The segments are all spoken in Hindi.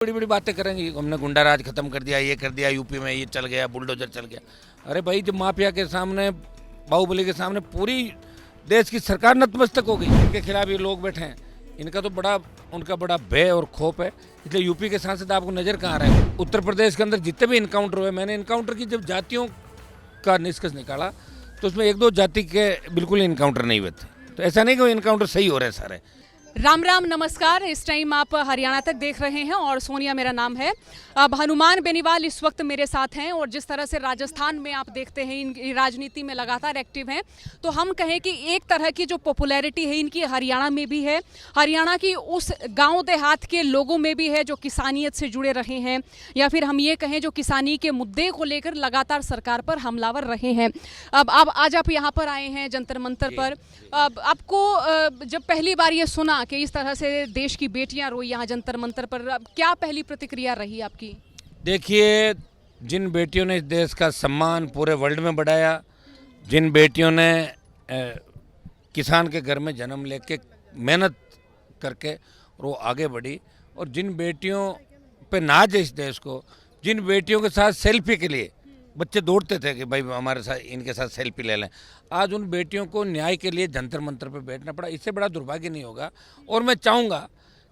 बड़ी बड़ी बातें करेंगे, हमने गुंडा राज खत्म कर दिया, ये कर दिया, यूपी में ये चल गया, बुलडोजर चल गया। अरे भाई, जब माफिया के सामने, बाहुबली के सामने पूरी देश की सरकार नतमस्तक हो गई, इनके खिलाफ ये लोग बैठे हैं, इनका तो उनका बड़ा भय और खौफ है। इसलिए यूपी के सांसद आपको नजर कहाँ आ रहे हैं? उत्तर प्रदेश के अंदर जितने भी इनकाउंटर हुए, मैंने इनकाउंटर की जब जातियों का निष्कर्ष निकाला तो उसमें एक दो जाति के बिल्कुल इनकाउंटर नहीं हुए थे। तो ऐसा नहीं कि वो इनकाउंटर सही हो रहे सारे। राम राम नमस्कार। इस टाइम आप हरियाणा तक देख रहे हैं और सोनिया मेरा नाम है। अब हनुमान बेनीवाल इस वक्त मेरे साथ हैं और जिस तरह से राजस्थान में आप देखते हैं इनकी राजनीति में लगातार एक्टिव हैं, तो हम कहें कि एक तरह की जो पॉपुलैरिटी है इनकी हरियाणा में भी है, हरियाणा की उस गांव देहात के लोगों में भी है जो किसानियत से जुड़े रहे हैं, या फिर हम ये कहें जो किसानी के मुद्दे को लेकर लगातार सरकार पर हमलावर रहे हैं। अब आज आप यहाँ पर आए हैं जंतर मंतर पर। अब आपको जब पहली बार ये सुना कि इस तरह से देश की बेटियां रोई यहाँ जंतर मंतर पर, अब क्या पहली प्रतिक्रिया रही आपकी? देखिए, जिन बेटियों ने इस देश का सम्मान पूरे वर्ल्ड में बढ़ाया, जिन बेटियों ने किसान के घर में जन्म लेके मेहनत करके और वो आगे बढ़ी, और जिन बेटियों पे नाज है इस देश को, जिन बेटियों के साथ सेल्फी के लिए बच्चे दौड़ते थे कि भाई हमारे साथ इनके साथ सेल्फी ले लें, आज उन बेटियों को न्याय के लिए जंतर मंतर पे बैठना पड़ा। इससे बड़ा दुर्भाग्य नहीं होगा। और मैं चाहूँगा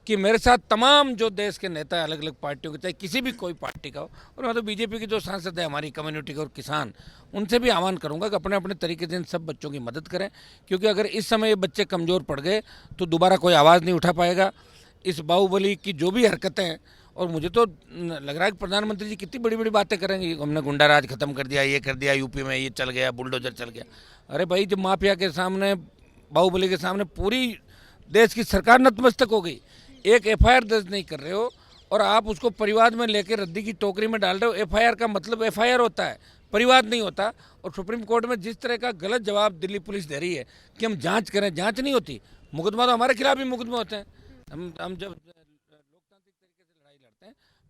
कि मेरे साथ तमाम जो देश के नेता अलग अलग पार्टियों के, चाहे किसी भी कोई पार्टी का हो, और मैं तो बीजेपी के जो सांसद है हमारी कम्युनिटी के और किसान, उनसे भी आह्वान करूँगा कि अपने अपने तरीके से इन सब बच्चों की मदद करें, क्योंकि अगर इस समय ये बच्चे कमज़ोर पड़ गए तो दोबारा कोई आवाज़ नहीं उठा पाएगा। इस बाहुबली की जो भी हरकतें हैं, और मुझे तो लग रहा है कि प्रधानमंत्री जी कितनी बड़ी बड़ी बातें करेंगे, हमने गुंडा राज खत्म कर दिया, ये कर दिया, यूपी में ये चल गया, बुलडोजर चल गया। अरे भाई, जब माफिया के सामने, बाहुबली के सामने पूरी देश की सरकार नतमस्तक हो गई, एक एफआईआर दर्ज नहीं कर रहे हो और आप उसको परिवाद में लेकर रद्दी की टोकरी में डाल रहे हो। एफआईआर का मतलब एफआईआर होता है, परिवाद नहीं होता। और सुप्रीम कोर्ट में जिस तरह का गलत जवाब दिल्ली पुलिस दे रही है कि हम जाँच करें, जाँच नहीं होती। मुकदमा तो हमारे खिलाफ भी मुकदमे होते हैं। हम जब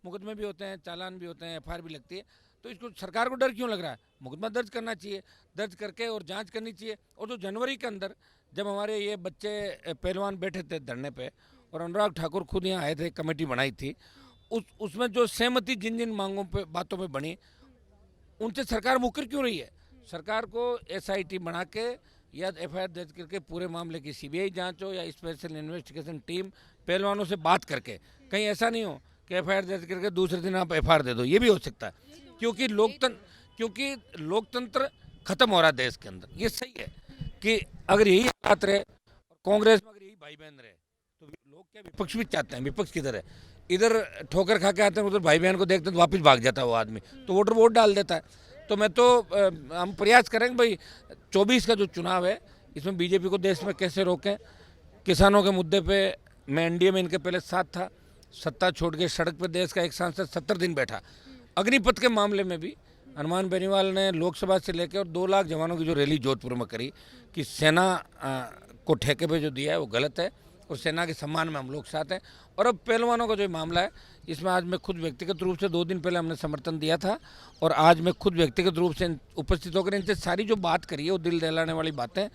मुकदमे भी होते हैं, चालान भी होते हैं, एफआईआर भी लगती है, तो इसको सरकार को डर क्यों लग रहा है? मुकदमा दर्ज करना चाहिए, दर्ज करके और जांच करनी चाहिए। और जो जनवरी के अंदर जब हमारे ये बच्चे पहलवान बैठे थे धरने पे और अनुराग ठाकुर खुद यहाँ आए थे, कमेटी बनाई थी, उसमें जो सहमति जिन जिन मांगों पे, बातों पे बनी, उनसे सरकार मुकर क्यों रही है? सरकार को एसआईटी बना के या एफआईआर दर्ज करके पूरे मामले की सीबीआई जांच हो या स्पेशल इन्वेस्टिगेशन टीम पहलवानों से बात करके, कहीं ऐसा नहीं हो कि एफआईआर दर्ज करके दूसरे दिन आप एफआईआर दे दो। ये भी हो सकता है, क्योंकि लोकतंत्र खत्म हो रहा है देश के अंदर। ये सही है कि अगर यही हालात रहे, कांग्रेस में अगर यही भाई बहन रहे, तो लोग क्या, विपक्ष भी चाहते हैं, विपक्ष किधर है? इधर ठोकर खा के आते हैं, उधर भाई बहन को देखते हैं तो वापस भाग जाता है वो आदमी, तो वोटर वोट डाल देता है। तो मैं तो हम प्रयास करेंगे भाई 24 का जो चुनाव है, इसमें बीजेपी को देश में कैसे रोकें। किसानों के मुद्दे पे मैं एनडीए में इनके पहले साथ था, सत्ता छोड़ के सड़क पर देश का एक सांसद 70 दिन बैठा। अग्निपथ के मामले में भी हनुमान बेनीवाल ने लोकसभा से लेकर और 2 लाख जवानों की जो रैली जोधपुर में करी कि सेना को ठेके पे जो दिया है वो गलत है, और सेना के सम्मान में हम लोग साथ हैं। और अब पहलवानों का जो मामला है, इसमें आज मैं खुद व्यक्तिगत रूप से 2 दिन पहले हमने समर्थन दिया था, और आज मैं खुद व्यक्तिगत रूप से उपस्थित होकर इनसे सारी जो बात करी है वो दिल दहलाने वाली बातें,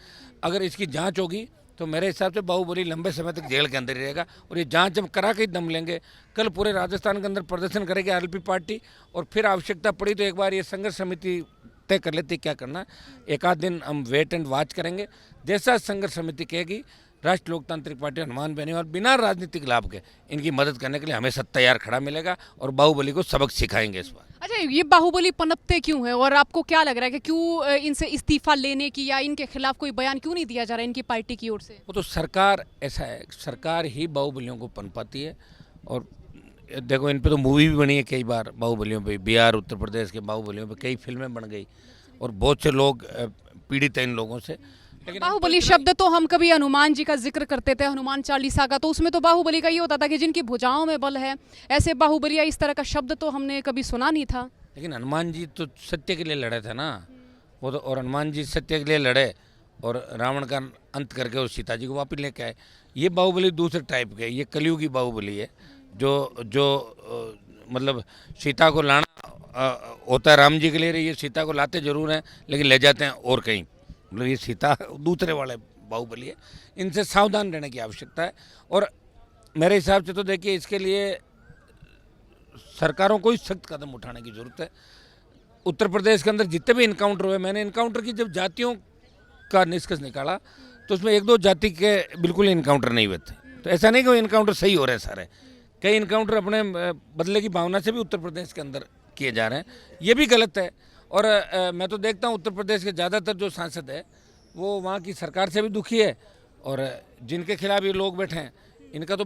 अगर इसकी जाँच होगी तो मेरे हिसाब से बाहुबली लंबे समय तक जेल के अंदर ही रहेगा। और ये जांच जब करा के दम लेंगे, कल पूरे राजस्थान के अंदर प्रदर्शन करेगी आरएलपी पार्टी, और फिर आवश्यकता पड़ी तो एक बार ये संघर्ष समिति तय कर लेती क्या करना। एक आध दिन हम वेट एंड वॉच करेंगे, जैसा संघर्ष समिति कहेगी। राष्ट्रीय लोकतांत्रिक पार्टी हनुमान बेनीवाल बिना राजनीतिक लाभ के इनकी मदद करने के लिए हमेशा तैयार खड़ा मिलेगा, और बाहुबली को सबक सिखाएंगे इस बार। अच्छा, ये बाहुबली पनपते क्यों है और आपको क्या लग रहा है कि क्यों इनसे इस्तीफा लेने की या इनके खिलाफ कोई बयान क्यों नहीं दिया जा रहा है इनकी पार्टी की ओर से? वो तो सरकार, ऐसा है, सरकार ही बाहुबलियों को पनपाती है। और देखो, इन पे तो मूवी भी बनी है कई बार, बाहुबलियों पे, बिहार उत्तर प्रदेश के बाहुबलियों पे कई फिल्में बन गई, और बहुत से लोग पीड़ित हैं इन लोगों से। लेकिन बाहुबली शब्द तो हम कभी हनुमान जी का जिक्र करते थे, हनुमान चालीसा का, तो उसमें तो बाहुबली का ये होता था कि जिनकी भुजाओं में बल है। ऐसे बाहुबलिया इस तरह का शब्द तो हमने कभी सुना नहीं था। लेकिन हनुमान जी तो सत्य के लिए लड़े थे ना, वो तो, और हनुमान जी सत्य के लिए लड़े और रावण का अंत करके और सीता जी को वापस लेके आए। ये बाहुबली दूसरे टाइप के, ये कलयुगी बाहुबली है, जो मतलब सीता को लाना होता है राम जी के लिए, ये सीता को लाते जरूर हैं लेकिन ले जाते हैं और कहीं, मतलब ये सीता दूसरे वाले बाहुबली है। इनसे सावधान रहने की आवश्यकता है। और मेरे हिसाब से तो देखिए, इसके लिए सरकारों को ही सख्त कदम उठाने की ज़रूरत है। उत्तर प्रदेश के अंदर जितने भी इनकाउंटर हुए, मैंने इनकाउंटर की जब जातियों का निष्कर्ष निकाला तो उसमें एक दो जाति के बिल्कुल इनकाउंटर नहीं हुए थे। तो ऐसा नहीं कि वो इनकाउंटर सही हो रहे हैं सारे, कई इनकाउंटर अपने बदले की भावना से भी उत्तर प्रदेश के अंदर किए जा रहे हैं, ये भी गलत है। और मैं तो देखता हूँ उत्तर प्रदेश के ज़्यादातर जो सांसद है वो वहाँ की सरकार से भी दुखी है, और जिनके खिलाफ ये लोग बैठे हैं इनका तो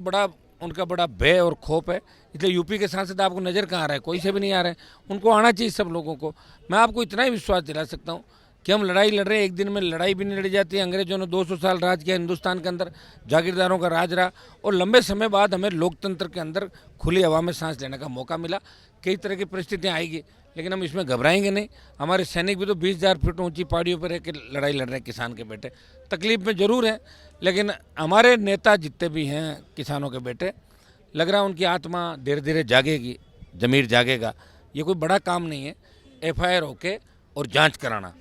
उनका बड़ा भय और खौफ है। इसलिए यूपी के सांसद आपको नज़र कहाँ आ रहे हैं, कोई से भी नहीं आ रहे हैं। उनको आना चाहिए सब लोगों को। मैं आपको इतना ही विश्वास दिला सकता हूँ कि हम लड़ाई लड़ रहे हैं, एक दिन में लड़ाई भी नहीं लड़ी जाती है। अंग्रेजों ने 200 साल राज किया हिंदुस्तान के अंदर, जागीरदारों का राज रहा, और लंबे समय बाद हमें लोकतंत्र के अंदर खुली हवा में सांस लेने का मौका मिला। कई तरह की परिस्थितियाँ आएगी, लेकिन हम इसमें घबराएंगे नहीं। हमारे सैनिक भी तो 20,000 फीट ऊंची पहाड़ियों पर रह के लड़ाई लड़ रहे हैं किसान के बेटे। तकलीफ में ज़रूर है, लेकिन हमारे नेता जितने भी हैं किसानों के बेटे, लग रहा है उनकी आत्मा धीरे धीरे जागेगी, ज़मीर जागेगा। ये कोई बड़ा काम नहीं है FIR होके और जांच कराना।